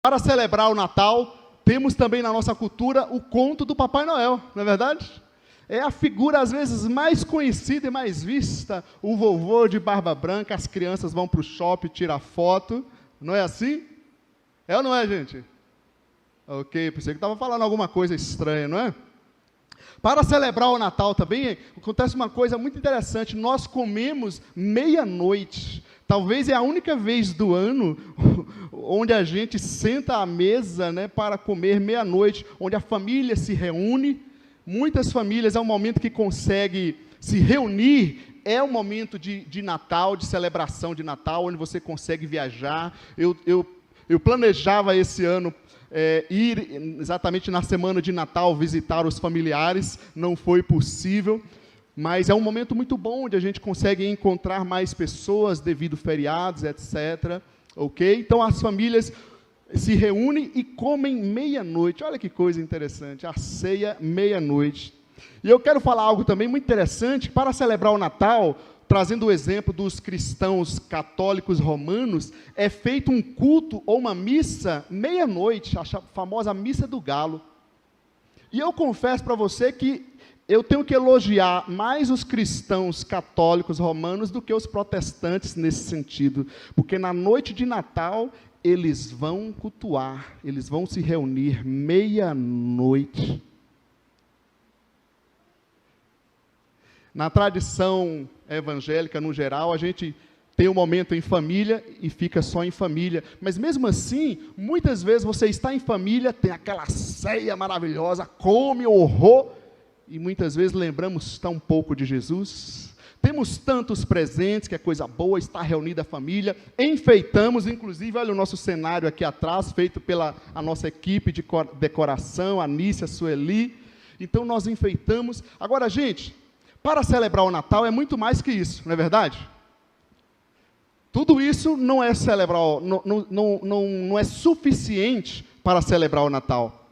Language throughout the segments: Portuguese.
Para celebrar o Natal, temos também na nossa cultura o conto do Papai Noel, não é verdade? É a figura, às vezes, mais conhecida e mais vista. O vovô de barba branca, as crianças vão para o shopping tirar foto. Não é assim? É ou não é, gente? Ok, pensei que estava falando alguma coisa estranha, não é? Para celebrar o Natal também, acontece uma coisa muito interessante. Nós comemos meia-noite. Talvez é a única vez do ano onde a gente senta à mesa, né, para comer meia-noite, onde a família se reúne. Muitas famílias, é um momento que consegue se reunir, é um momento de Natal, de celebração de Natal, onde você consegue viajar. Eu planejava esse ano ir exatamente na semana de Natal visitar os familiares, não foi possível, mas é um momento muito bom, onde a gente consegue encontrar mais pessoas devido a feriados, etc. Ok? Então as famílias se reúnem e comem meia-noite. Olha que coisa interessante, a ceia meia-noite. E eu quero falar algo também muito interessante, para celebrar o Natal, trazendo o exemplo dos cristãos católicos romanos, é feito um culto ou uma missa meia-noite, a famosa missa do galo. E eu confesso para você que eu tenho que elogiar mais os cristãos católicos romanos do que os protestantes nesse sentido, porque na noite de Natal eles vão cultuar, eles vão se reunir meia-noite. Na tradição evangélica, no geral, a gente tem um momento em família e fica só em família. Mas mesmo assim, muitas vezes você está em família, tem aquela ceia maravilhosa, come horror, e muitas vezes lembramos tão pouco de Jesus. Temos tantos presentes, que é coisa boa, está reunida a família, enfeitamos, inclusive, olha o nosso cenário aqui atrás, feito pela a nossa equipe de decoração, a Nícia, a Sueli. Então nós enfeitamos. Agora, gente, para celebrar o Natal é muito mais que isso, não é verdade? Tudo isso não é celebrar, não é suficiente para celebrar o Natal.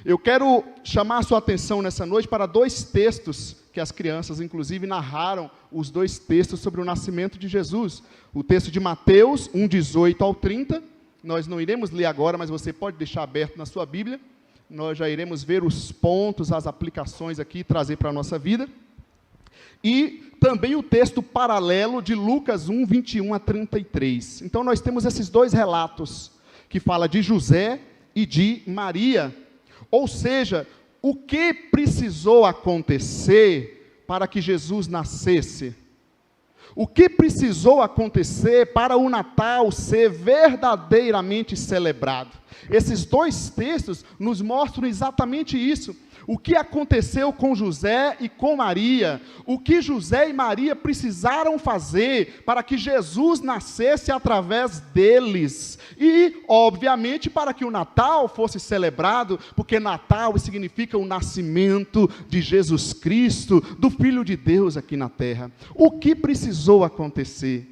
Eu quero chamar a sua atenção nessa noite para dois textos que as crianças, inclusive, narraram, os dois textos sobre o nascimento de Jesus. O texto de Mateus 1:18 ao 30, nós não iremos ler agora, mas você pode deixar aberto na sua Bíblia. Nós já iremos ver os pontos, as aplicações aqui, trazer para a nossa vida. E também o texto paralelo de Lucas 1:21 a 33. Então nós temos esses dois relatos, que fala de José e de Maria. Ou seja, o que precisou acontecer para que Jesus nascesse? O que precisou acontecer para o Natal ser verdadeiramente celebrado? Esses dois textos nos mostram exatamente isso. O que aconteceu com José e com Maria, o que José e Maria precisaram fazer para que Jesus nascesse através deles. E, obviamente, para que o Natal fosse celebrado, porque Natal significa o nascimento de Jesus Cristo, do Filho de Deus aqui na terra. O que precisou acontecer?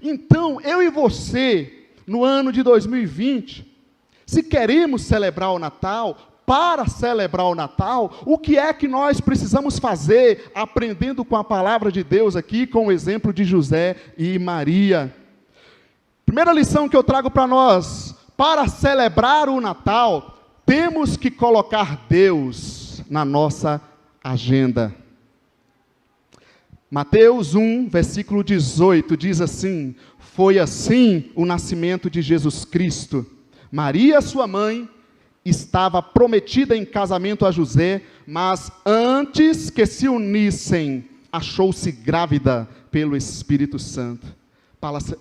Então, eu e você, no ano de 2020, se queremos celebrar o Natal, para celebrar o Natal, o que é que nós precisamos fazer, aprendendo com a palavra de Deus aqui, com o exemplo de José e Maria? Primeira lição que eu trago para nós: para celebrar o Natal, temos que colocar Deus na nossa agenda. Mateus 1, versículo 18, diz assim: foi assim o nascimento de Jesus Cristo. Maria, sua mãe, estava prometida em casamento a José, mas antes que se unissem, achou-se grávida pelo Espírito Santo.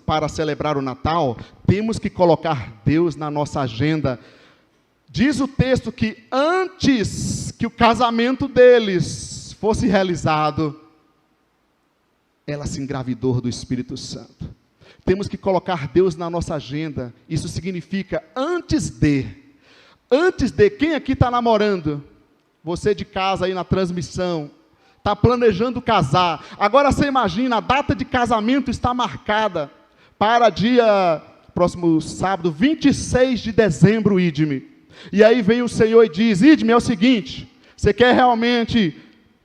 Para celebrar o Natal, temos que colocar Deus na nossa agenda. Diz o texto que antes que o casamento deles fosse realizado, ela se engravidou do Espírito Santo. Temos que colocar Deus na nossa agenda. Isso significa antes de, quem aqui está namorando? Você de casa aí na transmissão, está planejando casar. Agora você imagina, a data de casamento está marcada para próximo sábado, 26 de dezembro, Idme. E aí vem o Senhor e diz: Idme, é o seguinte, você quer realmente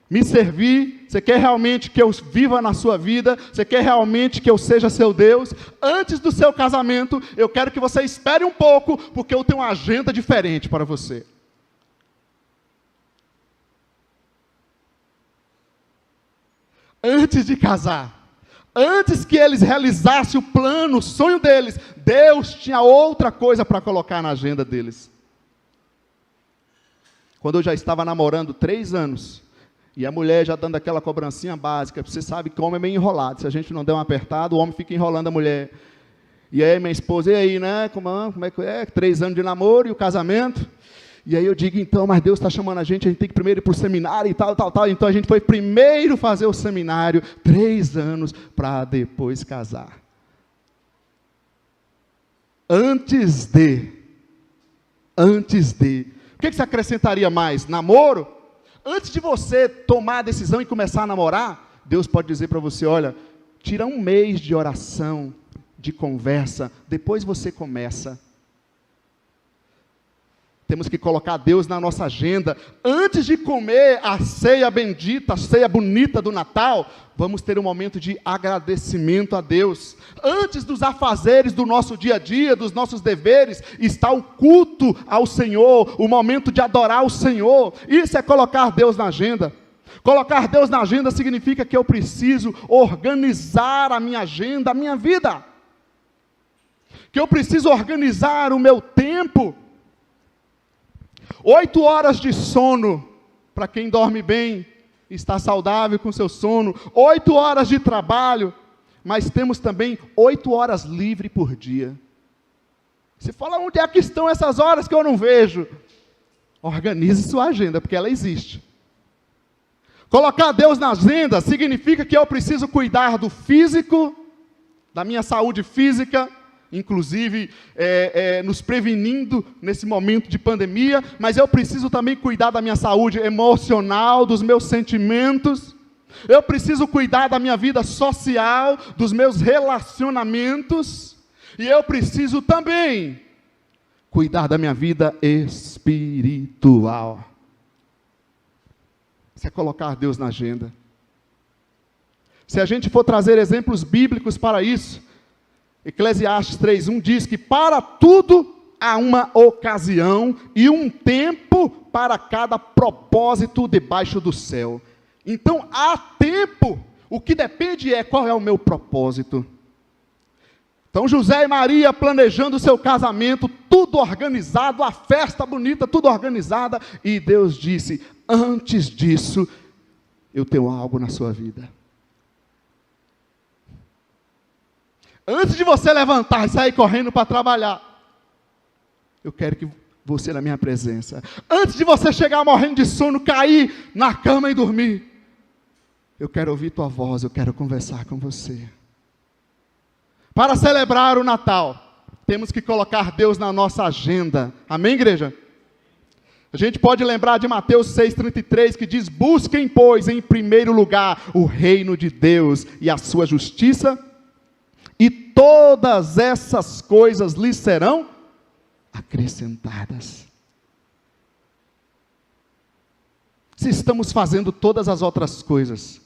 me servir Você quer realmente que eu viva na sua vida? Você quer realmente que eu seja seu Deus? Antes do seu casamento, eu quero que você espere um pouco, porque eu tenho uma agenda diferente para você. Antes de casar, antes que eles realizassem o plano, o sonho deles, Deus tinha outra coisa para colocar na agenda deles. Quando eu já estava namorando 3 anos, e a mulher já dando aquela cobrancinha básica, você sabe que o homem é meio enrolado, se a gente não der uma apertada, o homem fica enrolando a mulher. E aí minha esposa, e aí, né, como é que é? 3 anos de namoro e o casamento. E aí eu digo, então, mas Deus está chamando a gente tem que primeiro ir para o seminário e tal. Então a gente foi primeiro fazer o seminário, 3 anos, para depois casar. Antes de. O que você acrescentaria mais? Namoro? Antes de você tomar a decisão e começar a namorar, Deus pode dizer para você, olha, tira 1 mês de oração, de conversa, depois você começa. Temos que colocar Deus na nossa agenda. Antes de comer a ceia bendita, a ceia bonita do Natal, vamos ter um momento de agradecimento a Deus. Antes dos afazeres do nosso dia a dia, dos nossos deveres, está o culto ao Senhor, o momento de adorar o Senhor. Isso é colocar Deus na agenda. Colocar Deus na agenda significa que eu preciso organizar a minha agenda, a minha vida. Que eu preciso organizar o meu tempo. 8 horas de sono, para quem dorme bem, está saudável com seu sono. 8 horas de trabalho, mas temos também 8 horas livres por dia. Você fala, onde é que estão essas horas que eu não vejo? Organize sua agenda, porque ela existe. Colocar Deus na agenda significa que eu preciso cuidar do físico, da minha saúde física, inclusive nos prevenindo nesse momento de pandemia, mas eu preciso também cuidar da minha saúde emocional, dos meus sentimentos, eu preciso cuidar da minha vida social, dos meus relacionamentos, e eu preciso também cuidar da minha vida espiritual. Isso é colocar Deus na agenda. Se a gente for trazer exemplos bíblicos para isso, Eclesiastes 3:1 diz que para tudo há uma ocasião e um tempo para cada propósito debaixo do céu. Então há tempo, o que depende é qual é o meu propósito. Então José e Maria planejando o seu casamento, tudo organizado, a festa bonita, tudo organizada, e Deus disse, antes disso, eu tenho algo na sua vida. Antes de você levantar e sair correndo para trabalhar, eu quero que você na minha presença. Antes de você chegar morrendo de sono, cair na cama e dormir, eu quero ouvir tua voz, eu quero conversar com você. Para celebrar o Natal, temos que colocar Deus na nossa agenda. Amém, igreja? A gente pode lembrar de Mateus 6,33, que diz, busquem, pois, em primeiro lugar, o reino de Deus e a sua justiça, e todas essas coisas lhes serão acrescentadas. Se estamos fazendo todas as outras coisas,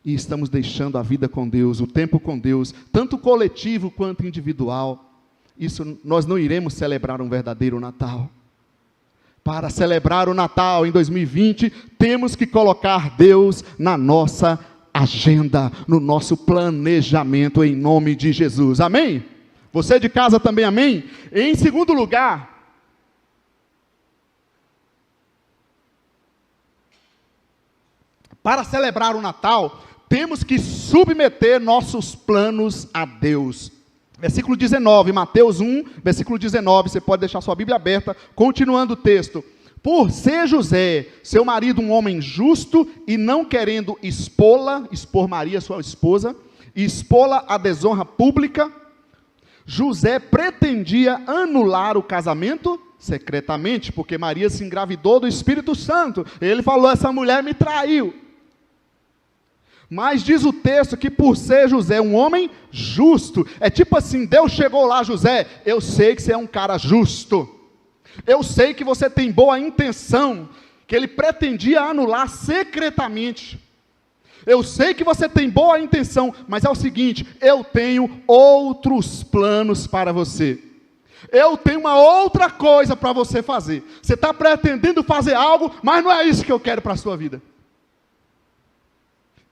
e estamos deixando a vida com Deus, o tempo com Deus, tanto coletivo quanto individual, isso nós não iremos celebrar um verdadeiro Natal. Para celebrar o Natal em 2020, temos que colocar Deus na nossa agenda, no nosso planejamento, em nome de Jesus, amém? Você de casa também, amém? Em segundo lugar, para celebrar o Natal, temos que submeter nossos planos a Deus. Versículo 19, Mateus 1, versículo 19, você pode deixar sua Bíblia aberta, continuando o texto. Por ser José, seu marido, um homem justo, e não querendo expor Maria, sua esposa, e expô-la à desonra pública, José pretendia anular o casamento secretamente, porque Maria se engravidou do Espírito Santo. Ele falou, essa mulher me traiu. Mas diz o texto que por ser José um homem justo, é tipo assim, Deus chegou lá, José, eu sei que você é um cara justo. Eu sei que você tem boa intenção, que ele pretendia anular secretamente. Eu sei que você tem boa intenção, mas é o seguinte, eu tenho outros planos para você. Eu tenho uma outra coisa para você fazer. Você está pretendendo fazer algo, mas não é isso que eu quero para a sua vida.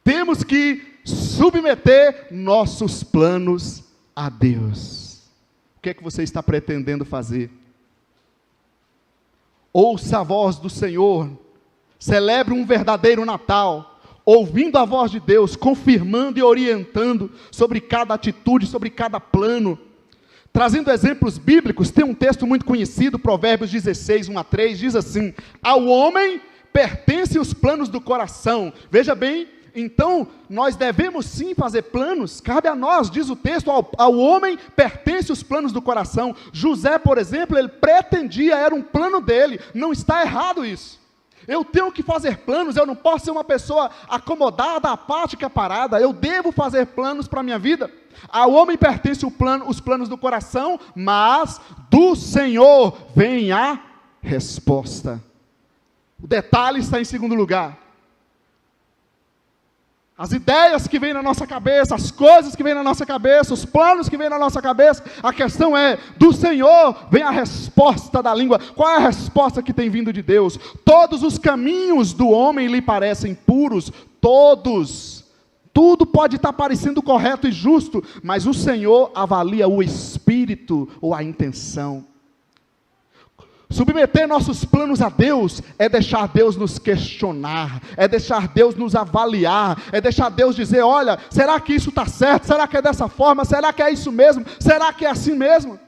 Temos que submeter nossos planos a Deus. O que é que você está pretendendo fazer? Ouça a voz do Senhor, celebre um verdadeiro Natal, ouvindo a voz de Deus, confirmando e orientando sobre cada atitude, sobre cada plano. Trazendo exemplos bíblicos, tem um texto muito conhecido, Provérbios 16, 1-3, diz assim: ao homem pertencem os planos do coração. Veja bem, então, nós devemos sim fazer planos, cabe a nós, diz o texto, ao homem pertencem os planos do coração. José, por exemplo, ele pretendia, era um plano dele, não está errado isso. Eu tenho que fazer planos, eu não posso ser uma pessoa acomodada, apática, parada, eu devo fazer planos para a minha vida. Ao homem pertence os planos do coração, mas do Senhor vem a resposta. O detalhe está em segundo lugar. As ideias que vêm na nossa cabeça, as coisas que vêm na nossa cabeça, os planos que vêm na nossa cabeça, a questão é, do Senhor vem a resposta da língua. Qual é a resposta que tem vindo de Deus? Todos os caminhos do homem lhe parecem puros, todos. Tudo pode estar parecendo correto e justo, mas o Senhor avalia o espírito ou a intenção. Submeter nossos planos a Deus é deixar Deus nos questionar, é deixar Deus nos avaliar, é deixar Deus dizer, olha, será que isso está certo? Será que é dessa forma? Será que é isso mesmo? Será que é assim mesmo?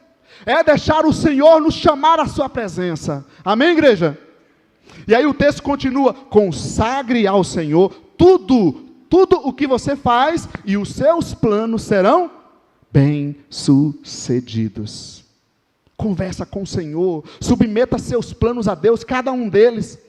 É deixar o Senhor nos chamar à sua presença. Amém, igreja? E aí o texto continua, consagre ao Senhor tudo o que você faz e os seus planos serão bem-sucedidos. Conversa com o Senhor, submeta seus planos a Deus, cada um deles.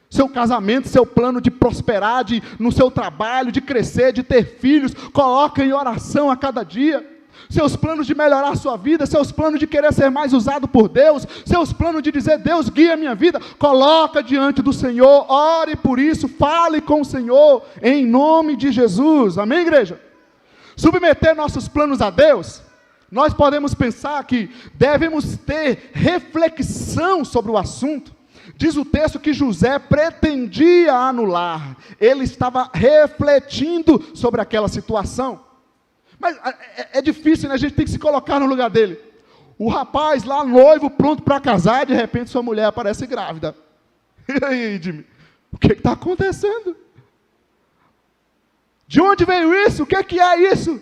Seu casamento, seu plano de prosperar, no seu trabalho, de crescer, de ter filhos, coloca em oração a cada dia. Seus planos de melhorar a sua vida, seus planos de querer ser mais usado por Deus, seus planos de dizer, Deus guia a minha vida, coloca diante do Senhor, ore por isso, fale com o Senhor, em nome de Jesus, amém, igreja? Submeter nossos planos a Deus, nós podemos pensar que devemos ter reflexão sobre o assunto. Diz o texto que José pretendia anular, ele estava refletindo sobre aquela situação. Mas é difícil, né? A gente tem que se colocar no lugar dele. O rapaz lá, noivo, pronto para casar, de repente sua mulher aparece grávida. E aí, Jimmy, o que está acontecendo? De onde veio isso? O que é isso?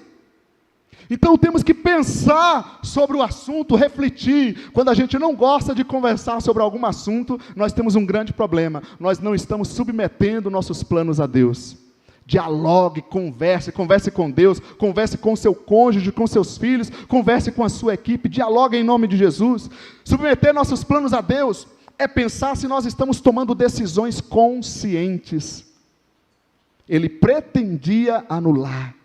Então temos que pensar sobre o assunto, refletir. Quando a gente não gosta de conversar sobre algum assunto, nós temos um grande problema. Nós não estamos submetendo nossos planos a Deus. Dialogue, converse com Deus, converse com seu cônjuge, com seus filhos, converse com a sua equipe, dialogue em nome de Jesus. Submeter nossos planos a Deus é pensar se nós estamos tomando decisões conscientes. Ele pretendia anular.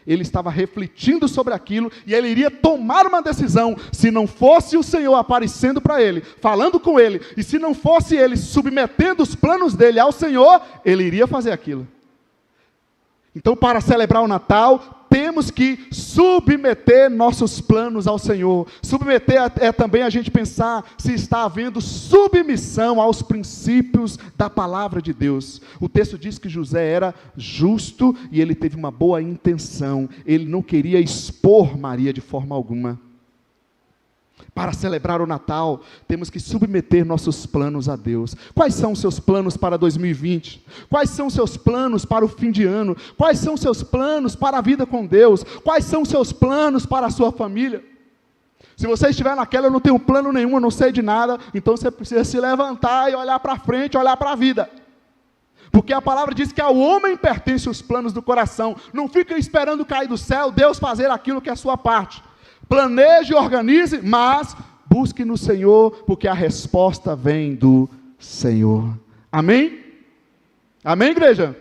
Ele estava refletindo sobre aquilo e ele iria tomar uma decisão, se não fosse o Senhor aparecendo para ele, falando com ele, e se não fosse ele submetendo os planos dele ao Senhor, ele iria fazer aquilo. Então, para celebrar o Natal, temos que submeter nossos planos ao Senhor. Submeter é também a gente pensar se está havendo submissão aos princípios da palavra de Deus. O texto diz que José era justo e ele teve uma boa intenção. Ele não queria expor Maria de forma alguma. Para celebrar o Natal, temos que submeter nossos planos a Deus. Quais são os seus planos para 2020? Quais são os seus planos para o fim de ano? Quais são os seus planos para a vida com Deus? Quais são os seus planos para a sua família? Se você estiver naquela, eu não tenho plano nenhum, eu não sei de nada, então você precisa se levantar e olhar para frente, olhar para a vida. Porque a palavra diz que ao homem pertencem os planos do coração. Não fica esperando cair do céu, Deus fazer aquilo que é a sua parte. Planeje e organize, mas busque no Senhor, porque a resposta vem do Senhor. Amém? Amém, igreja?